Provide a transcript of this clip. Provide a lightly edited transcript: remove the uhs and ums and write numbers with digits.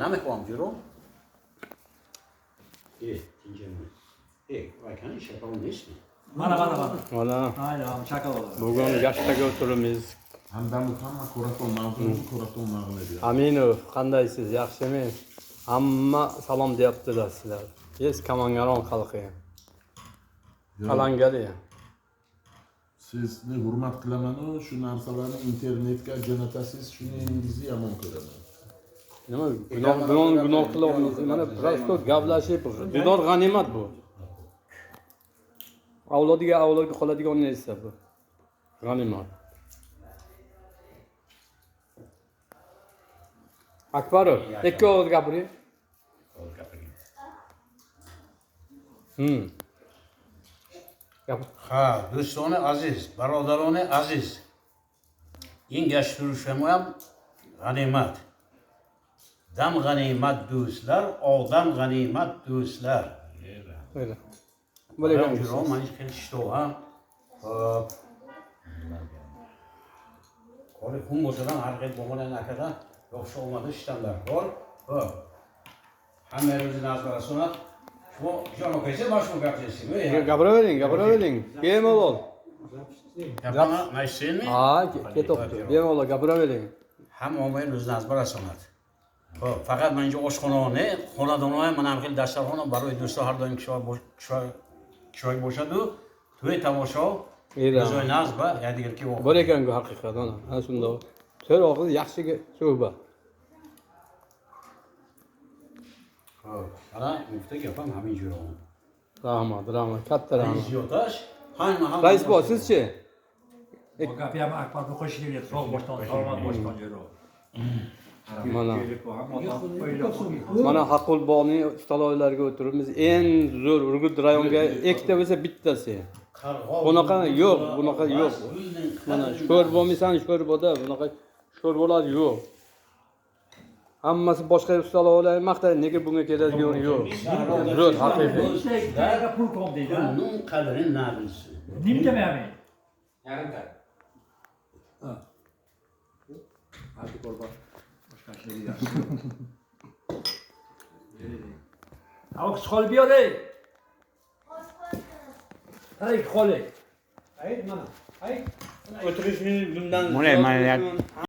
نمیخوام جورو tinchimi vakani shakal nechmi Mana. Mana. Chakal. Bugun gashtaga o'tiramiz. Hamma ko'raton mavzuni ko'raton ma'lum Aminov, qandaysiz? Yaxshimi? Hamma salom deyaptilar sizlar. Yes, Kamangaron xalqi. Qalangali. Sizni hurmat qilaman, shu narsalarni internetga jo'natasiz, shuningizni yomon ko'raman. Nima? Gunoh qilyapmiz. Mana prosto gaplashib, didor g'animat bu. Avlodiga qoladigan narsa bu. G'animat. Akbarov, ikki og'iz gapiring. ha do'stona aziz barodarona aziz engash turishim ham g'animat dam g'animat do'stlar odam g'animat do'stlar Böyle. Böyle gelmiş. man ich kenn sto ha koli kun bo'lsadan harakat bo'lmagan akada yaxshi olmadi ishdanlar bor hamma o'zini azbarasona bu janob esa boshqa gapirishmi Gapiravering. Bemalol. gapini maysenmi Ha, ketibdi. Bemalol gapiravering. hamma ommaning o'zini azbarasona faqat menga oshxonani xonadonni ham mana bu dasturxon baroy do'stlar har doim kishoy bo'ladi to'y tomosha o'zoynaz va yadigarki Bor ekan-ku haqiqat ana. Ha shundoq. To'rt og'iz yaxshi so'hbat. ana mufta gapim hamin jo'raman Rahmat. Katta rahmat. ziyodash hamma Rais bor, sizchi? Gapi ham Akbarni qo'shiniga sog' boshdan, salomat boshdan yuru. Mana Haqulbog'ning ustaloylariga o'tiribmiz. Eng zo'r Urgut rayoniga ikkita bo'lsa bittasi. Bunaqa yo'q. Mana sho'r bo'lmaysan, sho'r bo'lda, bunaqa sho'r bo'ladi yo'q. Hammasi boshqa ustalolar maqtaydi, nega bunga keladigan yo'q. Zo'r haqiqiy. Ishlayga pul kom deydi. bunun qadrini na bilsin Nimta mami? Yarimta. Hadi korba. Boshqa şey yok. Avuk xolib yo'ray. Hay xolib. Ay mana. Ay. O'tirishni bundan Mana